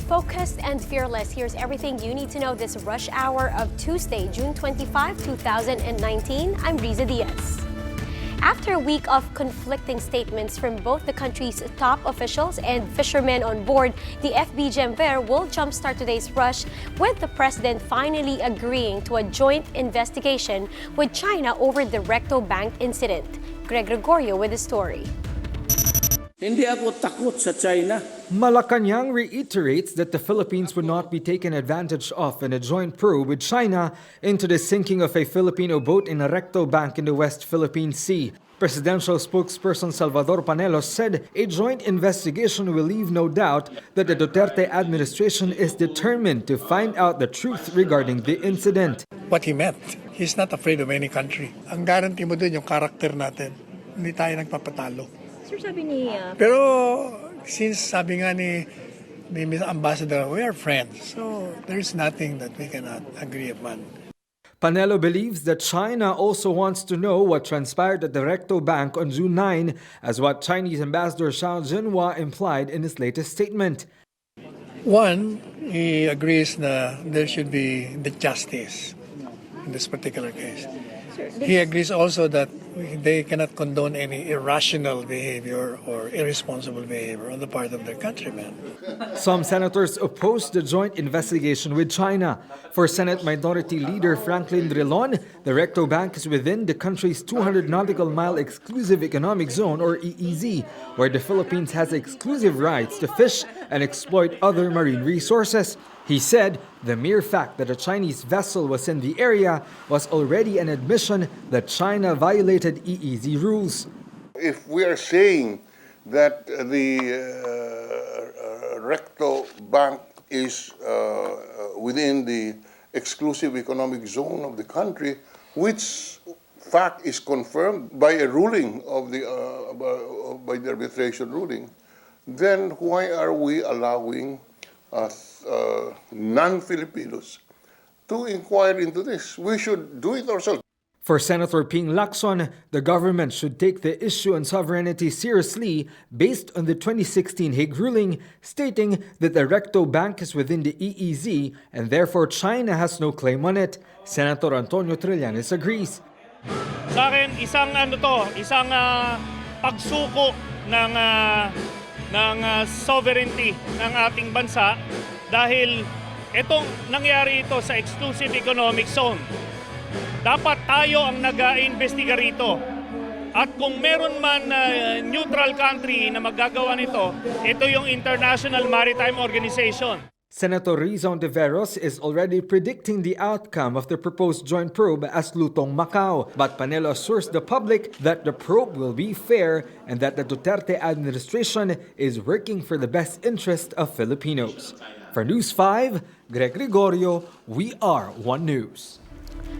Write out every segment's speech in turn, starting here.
Focused and fearless. Here's everything you need to know this rush hour of Tuesday, June 25, 2019. I'm Riza Diaz. After a week of conflicting statements from both the country's top officials and fishermen on board, the FB Gemver will jumpstart today's rush with the president finally agreeing to a joint investigation with China over the Recto Bank incident. Greg Gregorio with the story. Hindi ako takot sa China. Malacanang reiterates that the Philippines would not be taken advantage of in a joint probe with China into the sinking of a Filipino boat in a Recto Bank in the West Philippine Sea. Presidential spokesperson Salvador Panelos said a joint investigation will leave no doubt that the Duterte administration is determined to find out the truth regarding the incident. What he meant, he's not afraid of any country. Ang guarantee mo dun yung character natin. Hindi tayo nagpapatalo. Sir, sabi ni... Pero since sabi nga ni Mr. Ambassador, we are friends. So there's nothing that we cannot agree upon. Panelo believes that China also wants to know what transpired at the Recto Bank on June 9, as what Chinese Ambassador Xiao Jinhua implied in his latest statement. One, he agrees that there should be the justice in this particular case. He agrees also that they cannot condone any irrational behavior or irresponsible behavior on the part of their countrymen. Some senators opposed the joint investigation with China. For Senate Minority Leader Franklin Drilon, the Recto Bank is within the country's 200 nautical mile exclusive economic zone or EEZ, where the Philippines has exclusive rights to fish and exploit other marine resources. He said the mere fact that a Chinese vessel was in the area was already an admission that China violated EEZ rules. If we are saying that the Recto Bank is within the exclusive economic zone of the country, which fact is confirmed by a ruling of the by the arbitration ruling, then why are we allowing non-Filipinos to inquire into this? We should do it ourselves. For Senator Ping Lacson, the government should take the issue on sovereignty seriously based on the 2016 Hague ruling stating that the Recto Bank is within the EEZ and therefore China has no claim on it. Senator Antonio Trillanes agrees. Sa akin, isang pagsuko ng sovereignty ng ating bansa dahil itong nangyari ito sa exclusive economic zone. Dapat tayo ang nag-iimbestiga rito. At kung meron man neutral country na magagawa nito, ito yung International Maritime Organization. Senator Rizon de Veros is already predicting the outcome of the proposed joint probe as Lutong Macau. But Panelo assures the public that the probe will be fair and that the Duterte administration is working for the best interest of Filipinos. For News 5, Greg Gregorio, we are One News.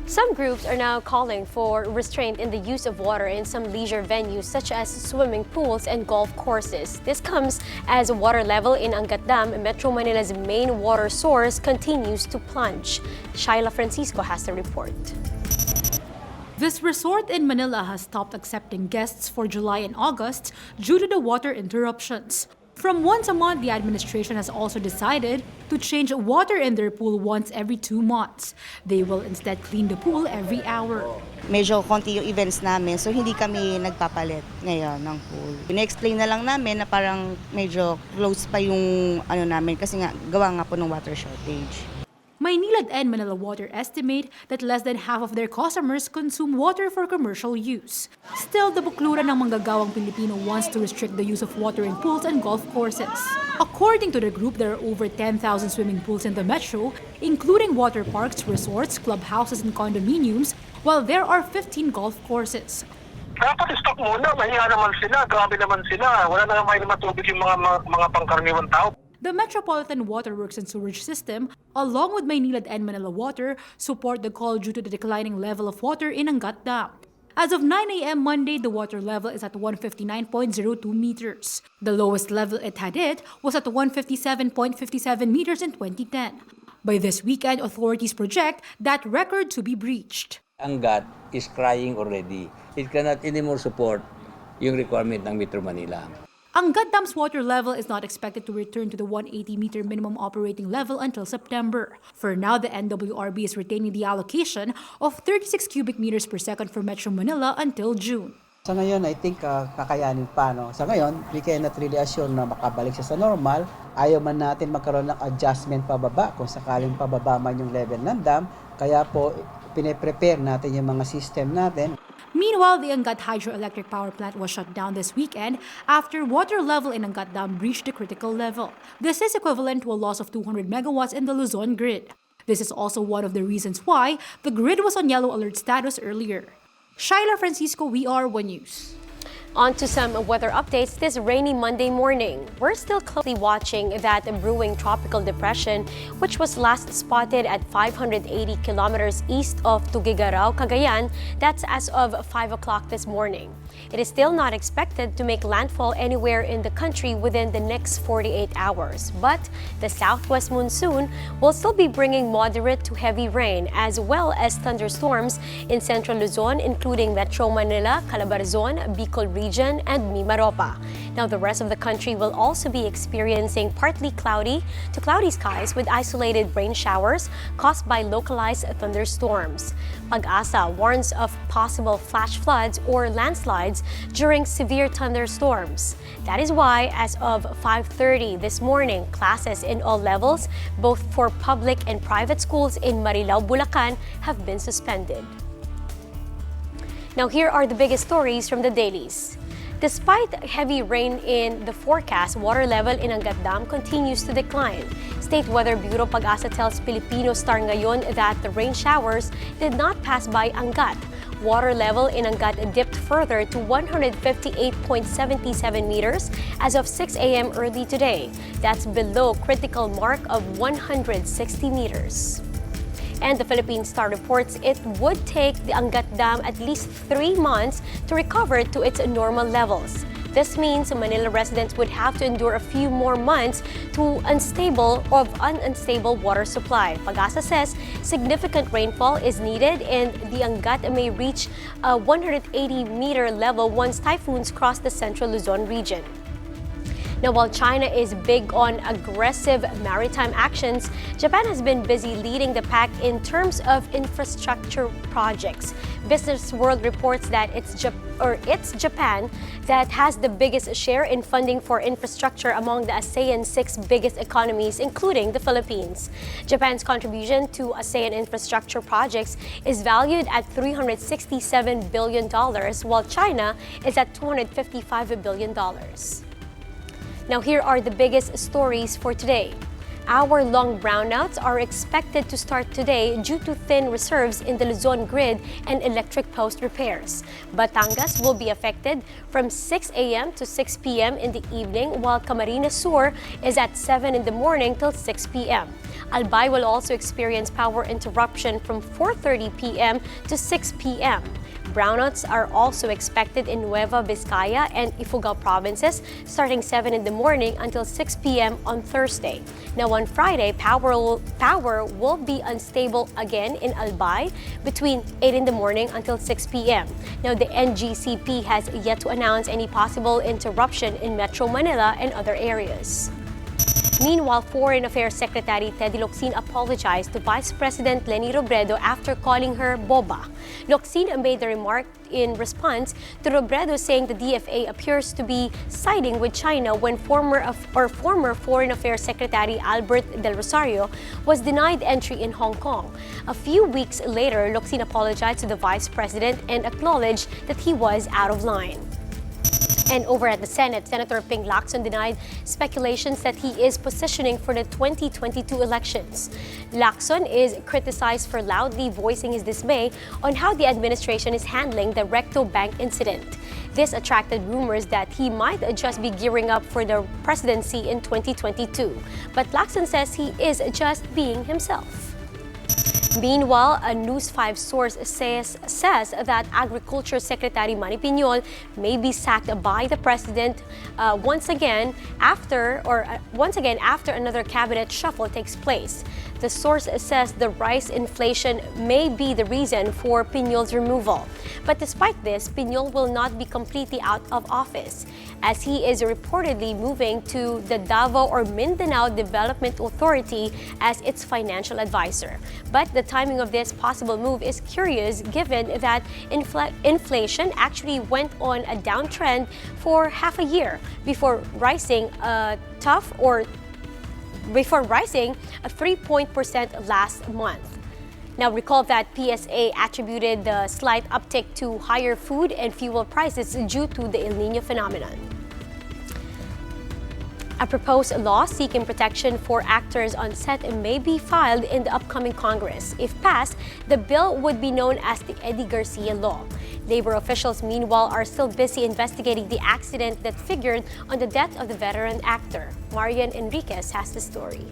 Some groups are now calling for restraint in the use of water in some leisure venues such as swimming pools and golf courses. This comes as water level in Angat Dam, Metro Manila's main water source, continues to plunge. Shaila Francisco has the report. This resort in Manila has stopped accepting guests for July and August due to the water interruptions. From once a month, the administration has also decided to change water in their pool once every 2 months. They will instead clean the pool every hour. Medyo konti yung events namin, so hindi kami nagpapalit ngayon ng pool. Ina-explain na lang namin na parang medyo close pa yung namin kasi nga gawa nga po ng water shortage. Maynilad and Manila Water estimate that less than half of their customers consume water for commercial use. Still, the bukluran ng manggagawang Pilipino wants to restrict the use of water in pools and golf courses. According to the group, there are over 10,000 swimming pools in the metro, including water parks, resorts, clubhouses, and condominiums, while there are 15 golf courses. Dapat stop muna, mahiya naman sila, grabe naman sila. Wala na naman matubig yung mga pangkaraniwang tao. The Metropolitan Waterworks and Sewerage System, along with Maynilad and Manila Water, support the call due to the declining level of water in Angat Dam. As of 9 a.m. Monday, the water level is at 159.02 meters. The lowest level it had was at 157.57 meters in 2010. By this weekend, authorities project that record to be breached. Angat is crying already. It cannot anymore support yung requirement ng Metro Manila. Angat Dam's water level is not expected to return to the 180-meter minimum operating level until September. For now, the NWRB is retaining the allocation of 36 cubic meters per second for Metro Manila until June. Sa ngayon, I think kakayanin pa. No? Sa ngayon, we cannot really assure na makabalik siya sa normal. Ayaw man natin magkaroon ng adjustment pababa kung sakaling pababa man yung level ng dam. Kaya po, pine-prepare natin yung mga system natin. Meanwhile, the Angat Hydroelectric Power Plant was shut down this weekend after water level in Angat Dam breached the critical level. This is equivalent to a loss of 200 megawatts in the Luzon grid. This is also one of the reasons why the grid was on yellow alert status earlier. Shaila Francisco, VR1 News. On to some weather updates this rainy Monday morning. We're still closely watching that brewing tropical depression, which was last spotted at 580 kilometers east of Tuguegarao, Cagayan. That's as of 5 o'clock this morning. It is still not expected to make landfall anywhere in the country within the next 48 hours. But the southwest monsoon will still be bringing moderate to heavy rain as well as thunderstorms in central Luzon, including Metro Manila, Calabarzon, Bicol Region, and Mimaropa. Now, the rest of the country will also be experiencing partly cloudy to cloudy skies with isolated rain showers caused by localized thunderstorms. Pag-asa warns of possible flash floods or landslides during severe thunderstorms. That is why, as of 5:30 this morning, classes in all levels, both for public and private schools in Marilao, Bulacan, have been suspended. Now, here are the biggest stories from the dailies. Despite heavy rain in the forecast, water level in Angat Dam continues to decline. State Weather Bureau Pag-asa tells Filipino Star ngayon that the rain showers did not pass by Angat. Water level in Angat dipped further to 158.77 meters as of 6 a.m. early today. That's below critical mark of 160 meters. And the Philippine Star reports it would take the Angat Dam at least 3 months to recover to its normal levels. This means Manila residents would have to endure a few more months to unstable water supply. Pag-asa says significant rainfall is needed and the Angat may reach a 180-meter level once typhoons cross the central Luzon region. Now, while China is big on aggressive maritime actions, Japan has been busy leading the pack in terms of infrastructure projects. Business World reports that it's Japan that has the biggest share in funding for infrastructure among the ASEAN 6 biggest economies, including the Philippines. Japan's contribution to ASEAN infrastructure projects is valued at $367 billion, while China is at $255 billion. Now, here are the biggest stories for today. Hour-long brownouts are expected to start today due to thin reserves in the Luzon grid and electric post repairs. Batangas will be affected from 6 a.m. to 6 p.m. in the evening, while Camarines Sur is at 7 in the morning till 6 p.m. Albay will also experience power interruption from 4:30 p.m. to 6 p.m. Brownouts are also expected in Nueva Vizcaya and Ifugao provinces starting 7 in the morning until 6 p.m. on Thursday. Now on Friday, power will be unstable again in Albay between 8 in the morning until 6 p.m. Now the NGCP has yet to announce any possible interruption in Metro Manila and other areas. Meanwhile, Foreign Affairs Secretary Teddy Locsin apologized to Vice President Leni Robredo after calling her boba. Locsin made the remark in response to Robredo saying the DFA appears to be siding with China when former Foreign Affairs Secretary Albert Del Rosario was denied entry in Hong Kong. A few weeks later, Locsin apologized to the Vice President and acknowledged that he was out of line. And over at the Senate, Senator Ping Lacson denied speculations that he is positioning for the 2022 elections. Lacson is criticized for loudly voicing his dismay on how the administration is handling the Recto bank incident. This attracted rumors that he might just be gearing up for the presidency in 2022. But Lacson says he is just being himself. Meanwhile, a News 5 source says that Agriculture Secretary Manny Piñol may be sacked by the president once again after another cabinet shuffle takes place. The source says the rice inflation may be the reason for Piñol's removal. But despite this, Piñol will not be completely out of office, as he is reportedly moving to the Davao or Mindanao Development Authority as its financial advisor. But the timing of this possible move is curious given that inflation actually went on a downtrend for half a year before rising a 3% last month. Now recall that PSA attributed the slight uptick to higher food and fuel prices due to the El Niño phenomenon. A proposed law seeking protection for actors on set may be filed in the upcoming Congress. If passed, the bill would be known as the Eddie Garcia Law. Labor officials, meanwhile, are still busy investigating the accident that figured on the death of the veteran actor. Marian Enriquez has the story.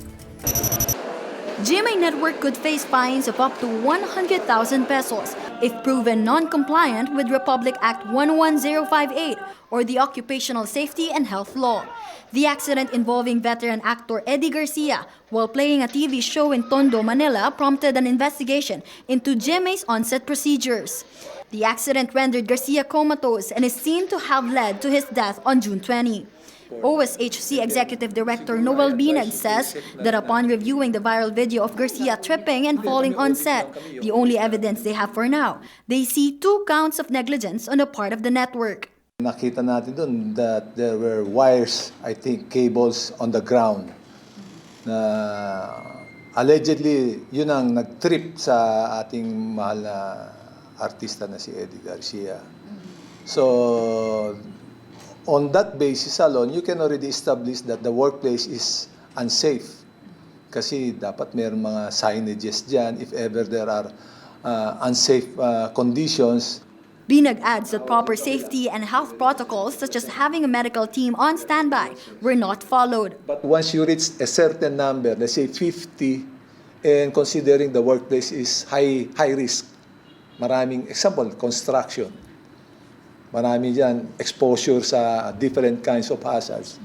GMA Network could face fines of up to 100,000 pesos if proven non-compliant with Republic Act 11058 or the Occupational Safety and Health Law. The accident involving veteran actor Eddie Garcia while playing a TV show in Tondo, Manila prompted an investigation into GMA's on-set procedures. The accident rendered Garcia comatose and is seen to have led to his death on June 20. OSHC Executive Director Noel Binag says that upon reviewing the viral video of Garcia tripping and falling on set, the only evidence they have for now, they see 2 counts of negligence on the part of the network. Nakita natin dun that there were wires, I think cables on the ground na allegedly yun ang nag-trip sa ating mahal na artista na si Eddie Garcia. So on that basis alone, you can already establish that the workplace is unsafe. Kasi dapat mayroong mga signages dyan if ever there are unsafe conditions. Binag adds that proper safety and health protocols such as having a medical team on standby were not followed. But once you reach a certain number, let's say 50, and considering the workplace is high risk, maraming example, construction, marami dyan exposure sa different kinds of hazards.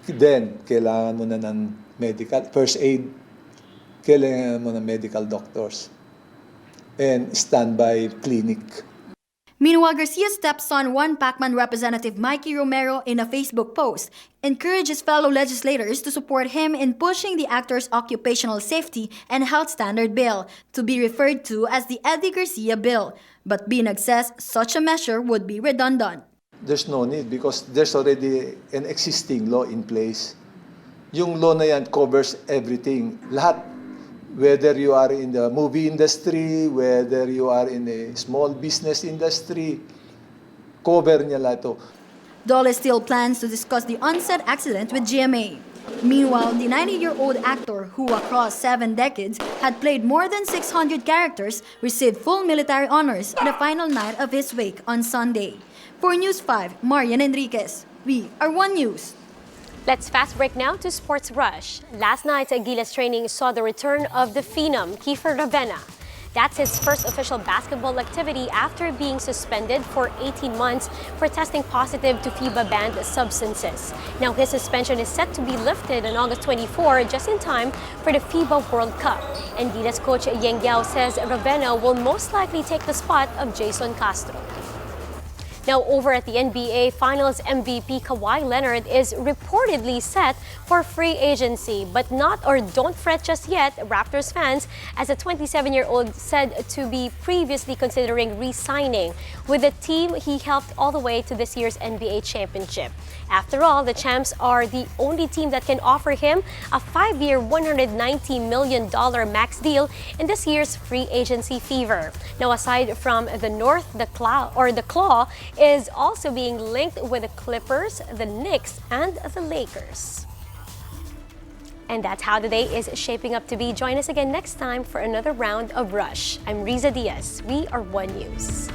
Then, kailangan mo na ng medical, first aid, kailangan mo ng medical doctors, and standby clinic. Meanwhile, Garcia's stepson, one Pacman representative Mikey Romero, in a Facebook post, encourages fellow legislators to support him in pushing the actor's occupational safety and health standard bill, to be referred to as the Eddie Garcia Bill. But Binag says such a measure would be redundant. There's no need because there's already an existing law in place. Yung law na yan covers everything. Lahat. Whether you are in the movie industry, whether you are in a small business industry, cover niya lahat ito. Dole still plans to discuss the on-set accident with GMA. Meanwhile, the 90-year-old actor, who across 7 decades had played more than 600 characters, received full military honors at the final night of his wake on Sunday. For News 5, Marian Enriquez. We are One News. Let's fast break now to Sports Rush. Last night's Gilas training saw the return of the phenom, Ravena. That's his first official basketball activity after being suspended for 18 months for testing positive to FIBA-banned substances. Now his suspension is set to be lifted on August 24, just in time for the FIBA World Cup. And Gilas coach Yeng Yao says Ravena will most likely take the spot of Jason Castro. Now, over at the NBA, Finals MVP Kawhi Leonard is reportedly set for free agency, but don't fret just yet, Raptors fans, as the 27-year-old said to be previously considering re-signing with the team he helped all the way to this year's NBA championship. After all, the champs are the only team that can offer him a 5-year, $190 million max deal in this year's free agency fever. Now, aside from the North, the Claw is also being linked with the Clippers, the Knicks, and the Lakers. And that's how the day is shaping up to be. Join us again next time for another round of Rush. I'm Riza Diaz. We are One News.